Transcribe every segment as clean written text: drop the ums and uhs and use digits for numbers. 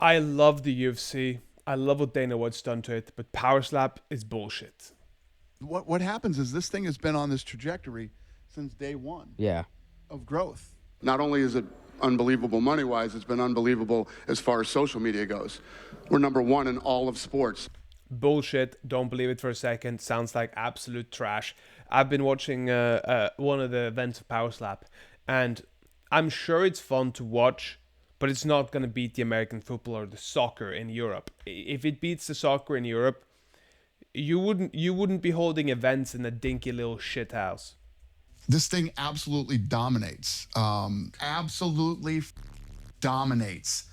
I love the UFC. I love what Dana White's done to it, but Power Slap is bullshit. What happens is this thing has been on this trajectory since day one Yeah. of growth. Not only is it unbelievable money-wise, it's been unbelievable as far as social media goes. We're number one in all of sports. Bullshit. Don't believe it for a second. Sounds like absolute trash. I've been watching one of the events of Power Slap, and I'm sure it's fun to watch, but it's not going to beat the American football or the soccer in Europe. If it beats the soccer in Europe, you wouldn't be holding events in a dinky little shit house. This thing absolutely dominates. Dominates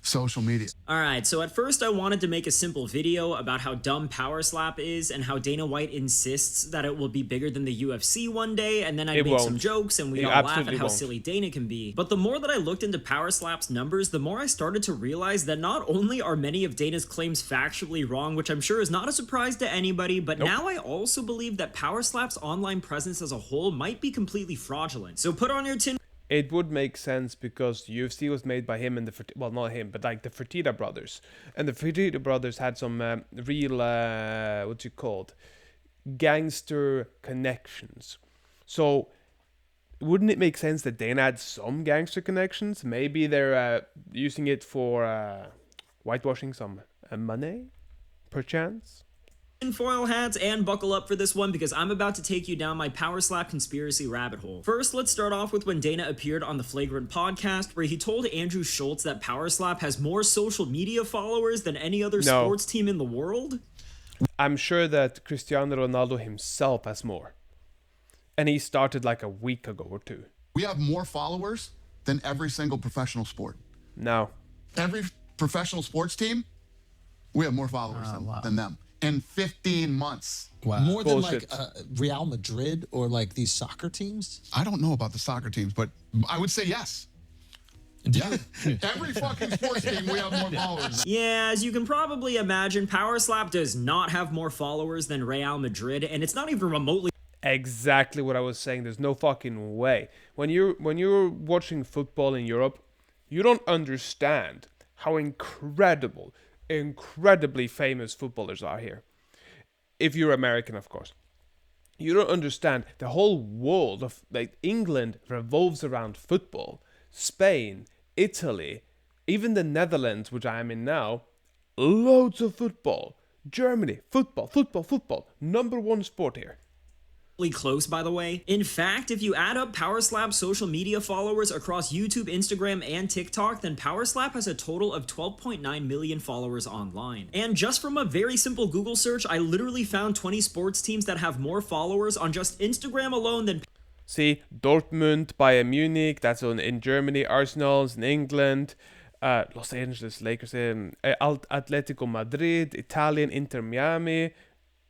social media. Alright, so at first I wanted to make a simple video about how dumb Power Slap is and how Dana White insists that it will be bigger than the UFC one day, and then I'd make some jokes and we'd all laugh at how silly Dana can be. But the more that I looked into Power Slap's numbers, the more I started to realize that not only are many of Dana's claims factually wrong, which I'm sure is not a surprise to anybody, but now I also believe that Power Slap's online presence as a whole might be completely fraudulent. So put on your tin. It would make sense because the UFC was made by him and not him, but like the Fertitta brothers. And the Fertitta brothers had some real, what's it called? Gangster connections. So wouldn't it make sense that Dana had some gangster connections? Maybe they're using it for whitewashing some money, perchance? Foil hats and buckle up for this one because I'm about to take you down my Power Slap conspiracy rabbit hole. First, let's start off with when Dana appeared on the Flagrant podcast where he told Andrew Schultz that Power Slap has more social media followers than any other sports team in the world. I'm sure that Cristiano Ronaldo himself has more. And he started like a week ago or two. We have more followers than every single professional sport. No. Every professional sports team, we have more followers than them. In 15 months. Wow. More than like Real Madrid or like these soccer teams? I don't know about the soccer teams, but I would say yes. Yeah. Every fucking sports team, we have more followers. Yeah, as you can probably imagine, Power Slap does not have more followers than Real Madrid, and it's not even remotely. Exactly what I was saying. There's no fucking way. When you're watching football in Europe, you don't understand how incredibly famous footballers are here. If you're American, of course. You don't understand the whole world of like England revolves around football. Spain, Italy, even the Netherlands, which I am in now, loads of football. Germany, football. Number one sport here. Close, by the way. In fact, if you add up Power Slap's social media followers across YouTube, Instagram, and TikTok, then Power Slap has a total of 12.9 million followers online. And just from a very simple Google search, I literally found 20 sports teams that have more followers on just Instagram alone than... See, Dortmund, Bayern Munich, that's in Germany, Arsenal's in England, Los Angeles Lakers, Atletico Madrid, Italian, Inter Miami,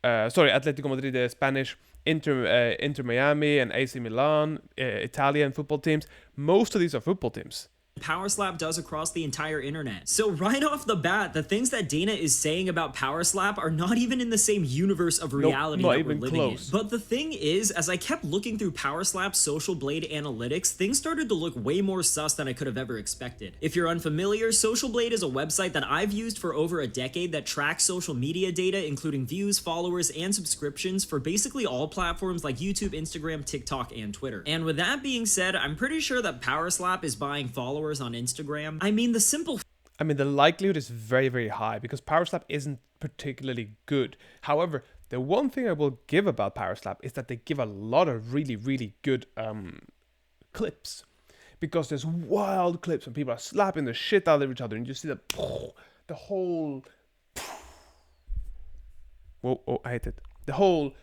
Atletico Madrid, Spanish, Inter Miami and AC Milan, Italian football teams. Most of these are football teams. Power Slap does across the entire internet. So right off the bat, the things that Dana is saying about Power Slap are not even in the same universe of reality that we're living in. But the thing is, as I kept looking through Power Slap's Social Blade analytics, things started to look way more sus than I could have ever expected. If you're unfamiliar, Social Blade is a website that I've used for over a decade that tracks social media data, including views, followers, and subscriptions for basically all platforms like YouTube, Instagram, TikTok, and Twitter. And with that being said, I'm pretty sure that Power Slap is buying followers on Instagram. The likelihood is very, very high because Power Slap isn't particularly good. However, the one thing I will give about Power Slap is that they give a lot of really, really good clips. Because there's wild clips when people are slapping the shit out of each other and you see the whole... Whoa, I hate it. The whole...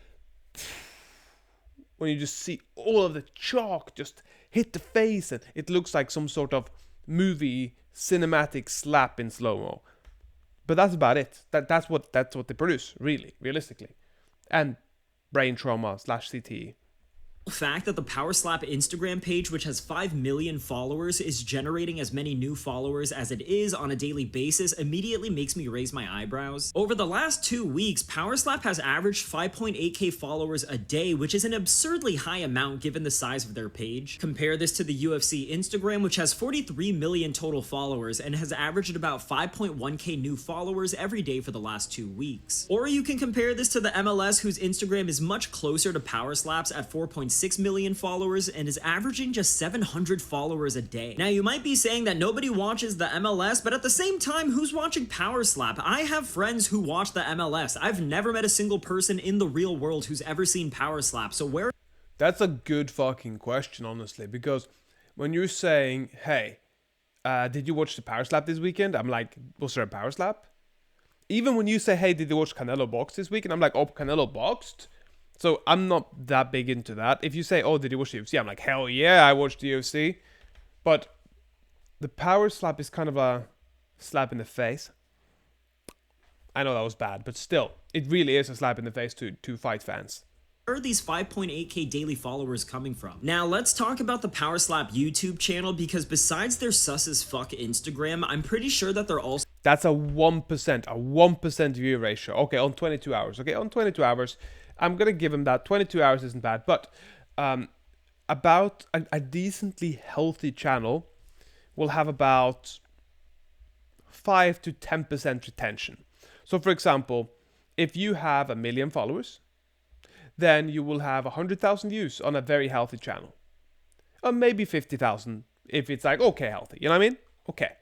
When you just see all of the chalk just hit the face and it looks like some sort of movie cinematic slap in slow-mo. But that's about it. That's what they produce, really, realistically. And brain trauma /CTE. fact that the Power Slap Instagram page, which has 5 million followers, is generating as many new followers as it is on a daily basis immediately makes me raise my eyebrows. Over the last 2 weeks, Power Slap has averaged 5.8k followers a day, which is an absurdly high amount given the size of their page. Compare this to the UFC Instagram, which has 43 million total followers and has averaged about 5.1k new followers every day for the last 2 weeks. Or you can compare this to the MLS, whose Instagram is much closer to Power Slap's at 4.6 million followers and is averaging just 700 followers a day. Now you might be saying that nobody watches the MLS, but at the same time, who's watching Power Slap? I have friends who watch the MLS. I've never met a single person in the real world who's ever seen Power Slap, so where... That's a good fucking question, honestly, because when you're saying, hey, did you watch the Power Slap this weekend? I'm like, was there a Power Slap? Even when you say, hey, did you watch Canelo box this weekend? I'm like, oh, Canelo boxed? So I'm not that big into that. If you say, oh, did you watch the UFC? I'm like, hell yeah, I watched the UFC. But the Power Slap is kind of a slap in the face. I know that was bad, but still, it really is a slap in the face to fight fans. Where are these 5.8k daily followers coming from? Now let's talk about the Power Slap YouTube channel, because besides their sus as fuck Instagram, I'm pretty sure that they're also... That's a 1% view ratio. Okay, on 22 hours. Okay, on 22 hours, I'm going to give him that. 22 hours isn't bad, but about a decently healthy channel will have about 5 to 10% retention. So for example, if you have 1 million followers, then you will have 100,000 views on a very healthy channel. Or maybe 50,000 if it's like, okay, healthy. You know what I mean? Okay.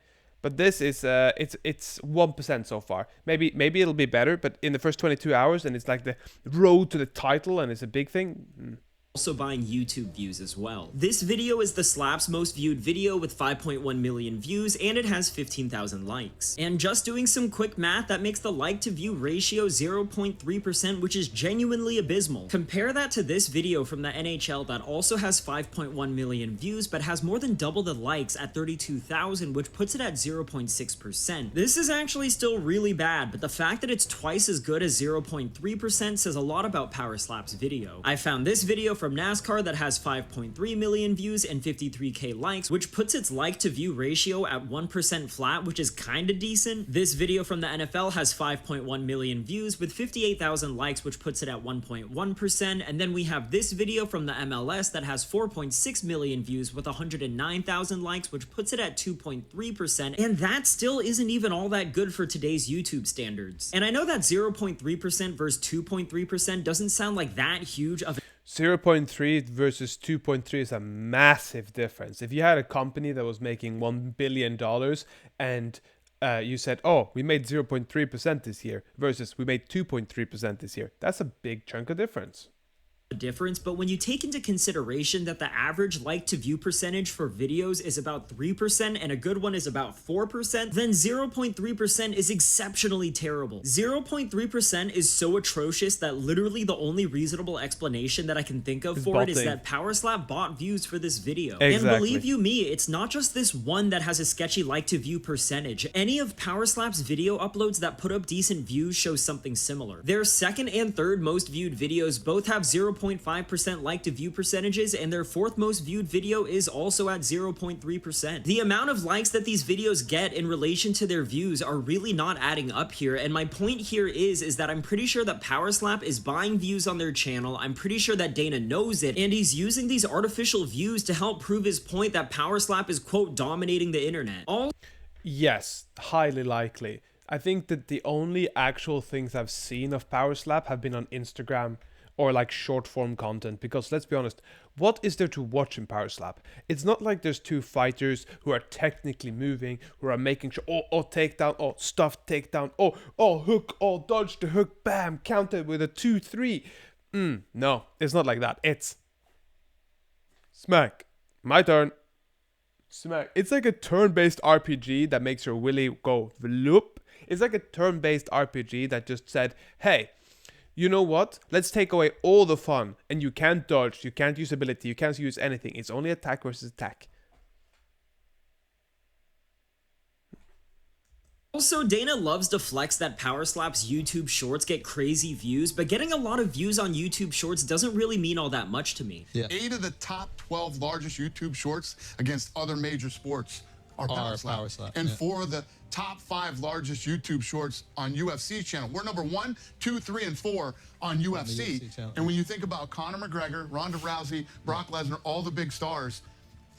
But this is, it's 1% so far. Maybe it'll be better, but in the first 22 hours, and it's like the road to the title, and it's a big thing. Also buying YouTube views as well. This video is the Slap's most viewed video with 5.1 million views, and it has 15,000 likes. And just doing some quick math, that makes the like to view ratio 0.3%, which is genuinely abysmal. Compare that to this video from the NHL that also has 5.1 million views, but has more than double the likes at 32,000, which puts it at 0.6%. This is actually still really bad, but the fact that it's twice as good as 0.3% says a lot about Power Slap's video. I found this video from NASCAR that has 5.3 million views and 53k likes, which puts its like to view ratio at 1% flat, which is kinda decent. This video from the NFL has 5.1 million views with 58,000 likes, which puts it at 1.1%, and then we have this video from the MLS that has 4.6 million views with 109,000 likes, which puts it at 2.3%, and that still isn't even all that good for today's YouTube standards. And I know that 0.3% versus 2.3% doesn't sound like that huge of 0.3 versus 2.3 is a massive difference. If you had a company that was making $1 billion and you said, oh, we made 0.3% this year versus we made 2.3% this year, that's a big chunk of difference. Difference, but when you take into consideration that the average like to view percentage for videos is about 3% and a good one is about 4%, then 0.3% is exceptionally terrible. 0.3% is so atrocious that literally the only reasonable explanation that I can think of for it is that Power Slap bought views for this video. Exactly. And believe you me, it's not just this one that has a sketchy like to view percentage. Any of Power Slap's video uploads that put up decent views show something similar. Their second and third most viewed videos both have 0.5% like to view percentages, and their fourth most viewed video is also at 0.3%. The amount of likes that these videos get in relation to their views are really not adding up here, and my point here is that I'm pretty sure that Power Slap is buying views on their channel. I'm pretty sure that Dana knows it, and he's using these artificial views to help prove his point that Power Slap is, quote, dominating the internet. Yes, highly likely. I think that the only actual things I've seen of Power Slap have been on Instagram or like short form content, because let's be honest, what is there to watch in Power Slap? It's not like there's two fighters who are technically moving, who are making sure, oh, takedown, oh, stuff takedown, oh, hook, oh, dodge the hook, bam, counter with a 2-3. No, it's not like that. It's smack, my turn, smack. It's like a turn-based RPG that makes your willy go vloop. It's like a turn-based RPG that just said, hey, you know what? Let's take away all the fun, and you can't dodge, you can't use ability, you can't use anything. It's only attack versus attack. Also, Dana loves to flex that Power Slap's YouTube Shorts get crazy views, but getting a lot of views on YouTube Shorts doesn't really mean all that much to me. Yeah. 8 of the top 12 largest YouTube Shorts against other major sports are Power Slap. And 4 of the top 5 largest YouTube Shorts on UFC channel. We're number 1, 2, 3, and 4 on UFC. And when you think about Conor McGregor, Ronda Rousey, Brock Lesnar, all the big stars,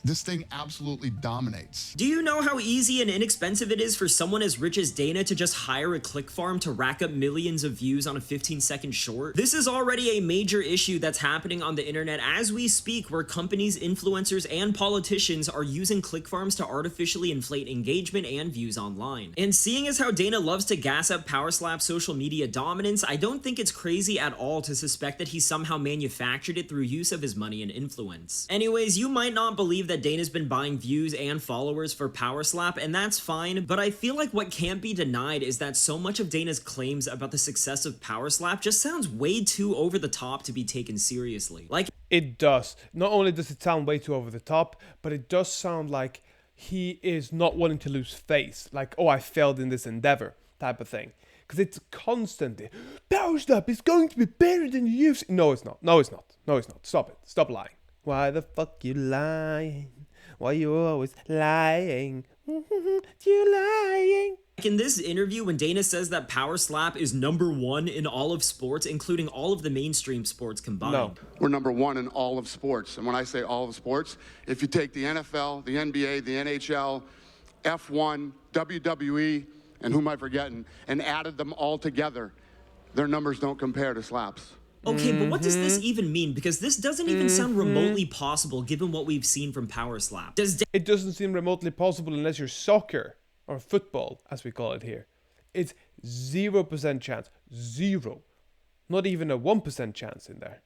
this thing absolutely dominates. Do you know how easy and inexpensive it is for someone as rich as Dana to just hire a click farm to rack up millions of views on a 15-second short? This is already a major issue that's happening on the internet as we speak, where companies, influencers, and politicians are using click farms to artificially inflate engagement and views online. And seeing as how Dana loves to gas up Power Slap's social media dominance, I don't think it's crazy at all to suspect that he somehow manufactured it through use of his money and influence. Anyways, you might not believe that Dana's been buying views and followers for Power Slap, and that's fine, but I feel like what can't be denied is that so much of Dana's claims about the success of Power Slap just sounds way too over the top to be taken seriously. Like, it does. Not only does it sound way too over the top, but it does sound like he is not wanting to lose face. Like, oh, I failed in this endeavor type of thing. Because it's constantly, Power Slap is going to be better than the UFC. No, it's not. No, it's not. No, it's not. Stop it. Stop lying. Why the fuck you lying? Why you always lying? You lying? In this interview, when Dana says that Power Slap is number 1 in all of sports, including all of the mainstream sports combined. No. We're number 1 in all of sports. And when I say all of sports, if you take the NFL, the NBA, the NHL, F1, WWE, and who am I forgetting, and added them all together, their numbers don't compare to Slap's. Okay, but what does this even mean? Because this doesn't even sound remotely possible given what we've seen from Power Slap. It doesn't seem remotely possible unless you're soccer, or football, as we call it here. It's 0% chance. Zero. Not even a 1% chance in there.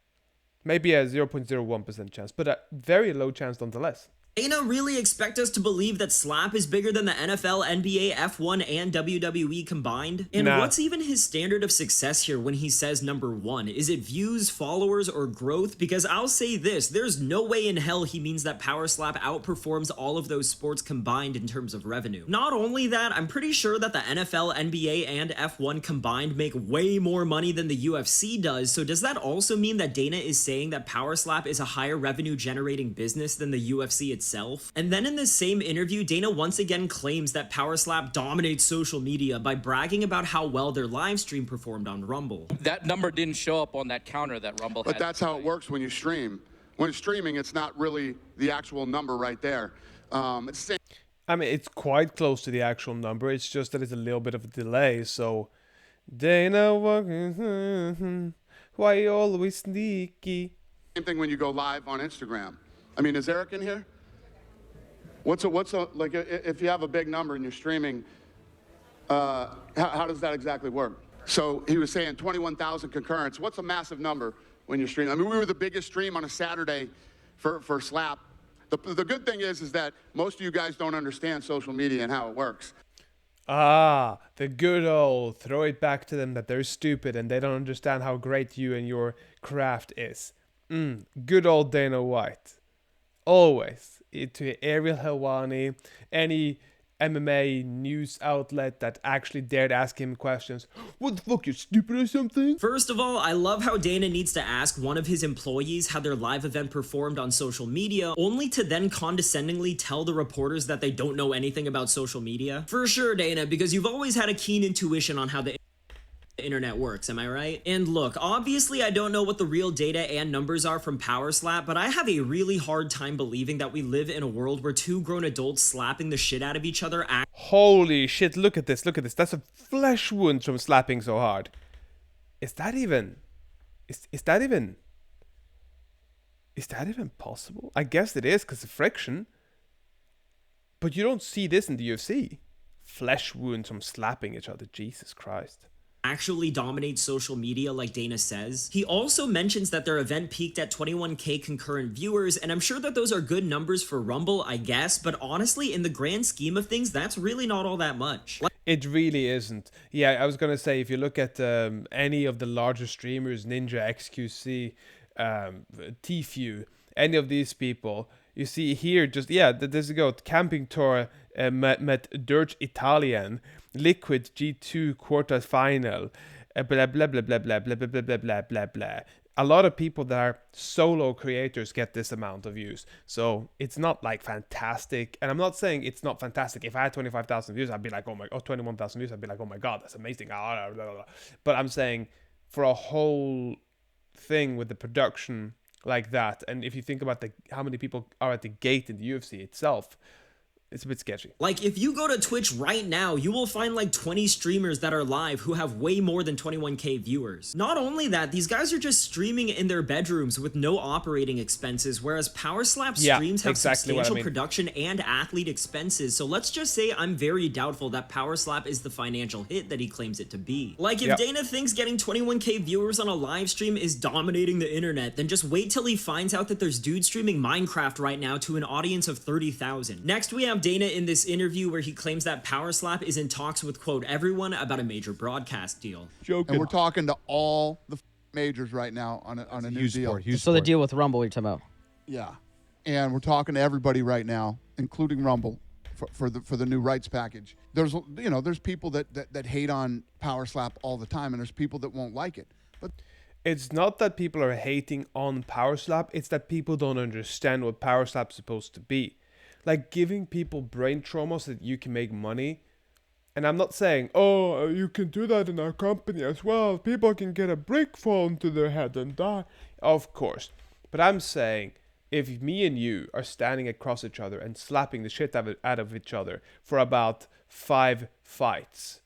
Maybe a 0.01% chance, but a very low chance nonetheless. Dana really expect us to believe that Slap is bigger than the NFL, NBA, F1, and WWE combined? And what's even his standard of success here when he says number 1? Is it views, followers, or growth? Because I'll say this, there's no way in hell he means that Power Slap outperforms all of those sports combined in terms of revenue. Not only that, I'm pretty sure that the NFL, NBA, and F1 combined make way more money than the UFC does, so does that also mean that Dana is saying that Power Slap is a higher revenue generating business than the UFC itself? And then in this same interview, Dana once again claims that Power Slap dominates social media by bragging about how well their live stream performed on Rumble. That number didn't show up on that counter that Rumble had. But that's how it works when you stream. When it's streaming, it's not really the actual number right there. It's the same. I mean, it's quite close to the actual number. It's just that it's a little bit of a delay. So, Dana, why you always sneaky? Same thing when you go live on Instagram. I mean, is Eric in here? What's a like if you have a big number and you're streaming, how does that exactly work? So he was saying 21,000 concurrents. What's a massive number when you're streaming? I mean, we were the biggest stream on a Saturday for Slap. The good thing is that most of you guys don't understand social media and how it works. Ah, the good old throw it back to them that they're stupid and they don't understand how great you and your craft is. Good old Dana White. Always. To Ariel Helwani, any MMA news outlet that actually dared ask him questions. What the fuck, you stupid or something? First of all, I love how Dana needs to ask one of his employees how their live event performed on social media, only to then condescendingly tell the reporters that they don't know anything about social media. For sure, Dana, because you've always had a keen intuition on how the internet works, am I right? And look, obviously I don't know what the real data and numbers are from Power Slap, but I have a really hard time believing that we live in a world where 2 grown adults slapping the shit out of each other Holy shit, look at this, That's a flesh wound from slapping so hard. Is that even possible? I guess it is because of friction. But you don't see this in the UFC. Flesh wounds from slapping each other, Jesus Christ. Actually dominate social media like Dana says. He also mentions that their event peaked at 21k concurrent viewers, and I'm sure that those are good numbers for Rumble, I guess, but honestly, in the grand scheme of things, that's really not all that much. It really isn't. Yeah, I was gonna say, if you look at any of the larger streamers, Ninja, XQC, Tfue, any of these people, you see here, just, yeah, there's a go, Camping Tour met Dirt Italian, Liquid G2 quarterfinal, blah blah blah blah blah blah blah blah blah blah blah blah. A lot of people that are solo creators get this amount of views. So it's not like fantastic. And I'm not saying it's not fantastic. If I had 25,000 views, I'd be like, 21,000 views, I'd be like, oh my God, that's amazing. But I'm saying for a whole thing with the production like that, and if you think about how many people are at the gate in the UFC itself, it's a bit sketchy. Like, if you go to Twitch right now, you will find like 20 streamers that are live who have way more than 21k viewers. Not only that, these guys are just streaming in their bedrooms with no operating expenses, whereas Power Slap streams have substantial production and athlete expenses. So let's just say I'm very doubtful that Power Slap is the financial hit that he claims it to be. Like, if Dana thinks getting 21k viewers on a live stream is dominating the internet, then just wait till he finds out that there's dudes streaming Minecraft right now to an audience of 30,000. Next, we have Dana in this interview where he claims that Power Slap is in talks with, quote, everyone about a major broadcast deal. And we're talking to all the majors right now on a new deal. So the deal with Rumble you're talking about. Yeah. And we're talking to everybody right now, including Rumble, for the new rights package. There's people that hate on Power Slap all the time, and there's people that won't like it. But it's not that people are hating on Power Slap, it's that people don't understand what Power Slap's supposed to be. Like, giving people brain trauma so that you can make money. And I'm not saying, you can do that in our company as well. People can get a brick fall into their head and die. Of course. But I'm saying, if me and you are standing across each other and slapping the shit out of each other for about 5 fights.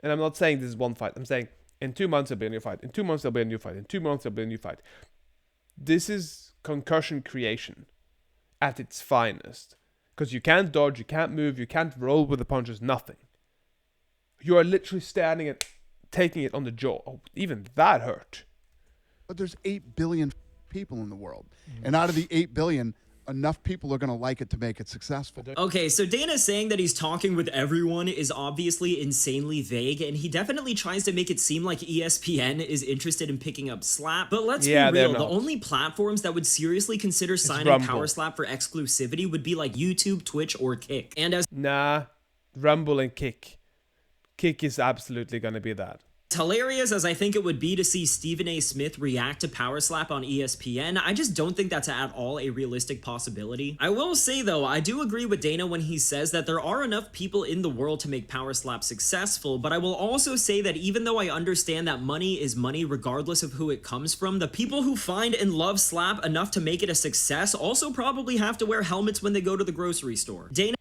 And I'm not saying this is one fight. I'm saying, in 2 months there'll be a new fight. In 2 months there'll be a new fight. In 2 months there'll be a new fight. This is concussion creation at its finest. Because you can't dodge, you can't move, you can't roll with the punches, nothing. You are literally standing and taking it on the jaw. Oh, even that hurt. But there's 8 billion people in the world. And out of the 8 billion, enough people are going to like it to make it successful. Okay, so Dana saying that he's talking with everyone is obviously insanely vague, and he definitely tries to make it seem like ESPN is interested in picking up Slap. But let's be real, the only platforms that would seriously consider signing Power Slap for exclusivity would be like YouTube, Twitch, or Kick. And as Rumble and Kick. Kick is absolutely going to be that. hilarious as I think it would be to see Stephen A. Smith react to Power Slap on ESPN, I just don't think that's at all a realistic possibility. I will say though, I do agree with Dana when he says that there are enough people in the world to make Power Slap successful, but I will also say that even though I understand that money is money regardless of who it comes from, the people who find and love Slap enough to make it a success also probably have to wear helmets when they go to the grocery store. Dana.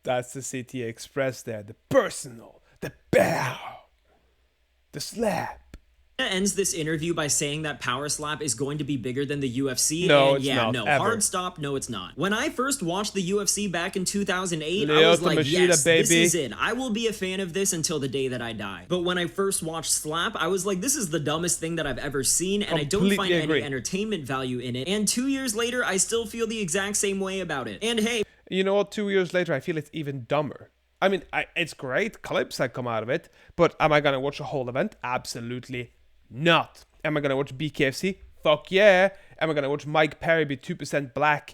That's the CT Express there, the personal, the bow. The slap. Ends this interview by saying that Power Slap is going to be bigger than the UFC. No, and it's yeah, not, no, ever. Hard stop, no, it's not. When I first watched the UFC back in 2008, Leo I was like, Machida, yes, baby. this is it. I will be a fan of this until the day that I die. But when I first watched Slap, I was like, this is the dumbest thing that I've ever seen, and Completely I don't find agree. any entertainment value in it. And 2 years later, I still feel the exact same way about it. And hey, You know what? 2 years later, I feel it's even dumber. I mean, it's great clips that come out of it, but am I going to watch the whole event? Absolutely not. Am I going to watch BKFC? Fuck yeah. Am I going to watch Mike Perry be 2% black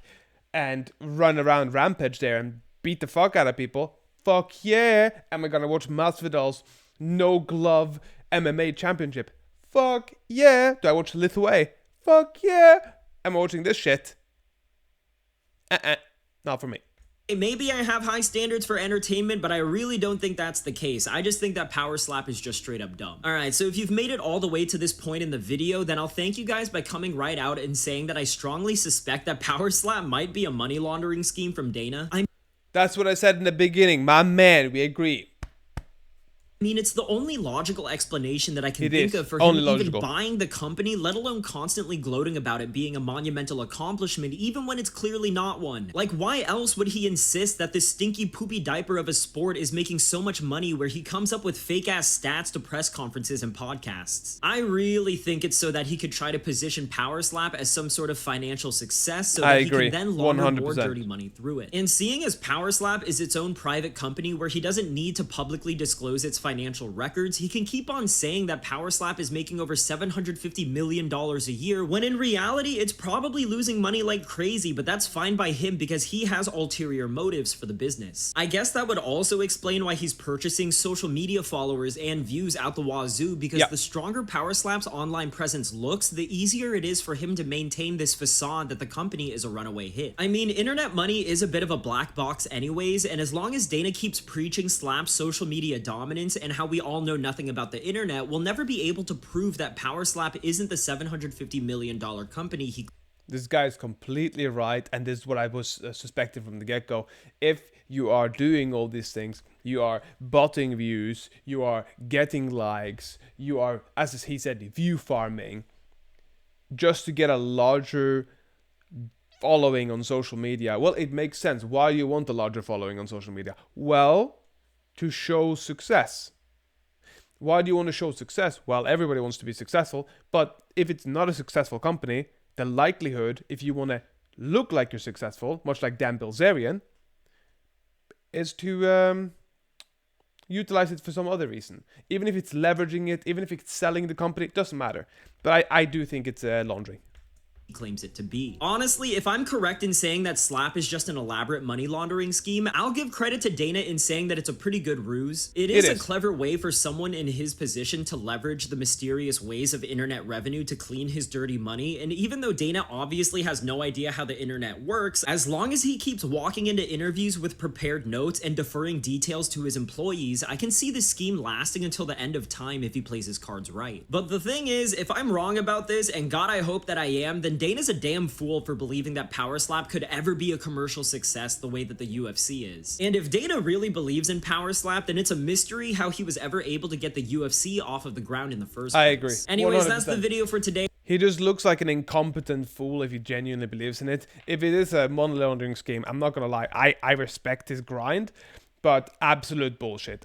and run around Rampage there and beat the fuck out of people? Fuck yeah. Am I going to watch Masvidal's no glove MMA championship? Fuck yeah. Do I watch Lithuania? Fuck yeah. Am I watching this shit? Not for me. maybe I have high standards for entertainment, but I really don't think that's the case. I just think that Power Slap is just straight up dumb. Alright, so if you've made it all the way to this point in the video, then I'll thank you guys by coming right out and saying that I strongly suspect that Power Slap might be a money laundering scheme from Dana. That's what I said in the beginning, my man, we agree. I mean, it's the only logical explanation that I can think of for him even buying the company, let alone constantly gloating about it being a monumental accomplishment, even when it's clearly not one. Like, why else would he insist that this stinky poopy diaper of a sport is making so much money where he comes up with fake-ass stats to press conferences and podcasts? I really think it's so that he could try to position Power Slap as some sort of financial success so that he can then launder 100%. more dirty money through it. And seeing as Power Slap is its own private company where he doesn't need to publicly disclose its financial financial records, he can keep on saying that Power Slap is making over $750 million a year, when in reality, it's probably losing money like crazy, but that's fine by him because he has ulterior motives for the business. I guess that would also explain why he's purchasing social media followers and views out the wazoo, because the stronger Power Slap's online presence looks, the easier it is for him to maintain this facade that the company is a runaway hit. I mean, internet money is a bit of a black box anyways, and as long as Dana keeps preaching Slap's social media dominance and how we all know nothing about the internet, we'll never be able to prove that Power Slap isn't the $750 million company he... This guy is completely right, and this is what I was suspecting from the get-go. If you are doing all these things, you are botting views, you are getting likes, you are, as he said, view farming, just to get a larger following on social media. Well, it makes sense. Why do you want a larger following on social media? Well, to show success. Why do you want to show success? Well, everybody wants to be successful, but if it's not a successful company, the likelihood, if you want to look like you're successful, much like Dan Bilzerian, is to utilize it for some other reason. Even if it's leveraging it, even if it's selling the company, it doesn't matter. But I do think it's laundering. Claims it to be. Honestly, if I'm correct in saying that Slap is just an elaborate money laundering scheme, I'll give credit to Dana in saying that it's a pretty good ruse. It is a clever way for someone in his position to leverage the mysterious ways of internet revenue to clean his dirty money, and even though Dana obviously has no idea how the internet works, as long as he keeps walking into interviews with prepared notes and deferring details to his employees, I can see the scheme lasting until the end of time if he plays his cards right. But the thing is, if I'm wrong about this, and God I hope that I am, then Dana's a damn fool for believing that Power Slap could ever be a commercial success the way that the UFC is. And if Dana really believes in Power Slap, then it's a mystery how he was ever able to get the UFC off of the ground in the first place. I agree. Anyways, 100%. That's the video for today. He just looks like an incompetent fool if he genuinely believes in it. If it is a money laundering scheme, I'm not gonna lie, I respect his grind, but absolute bullshit.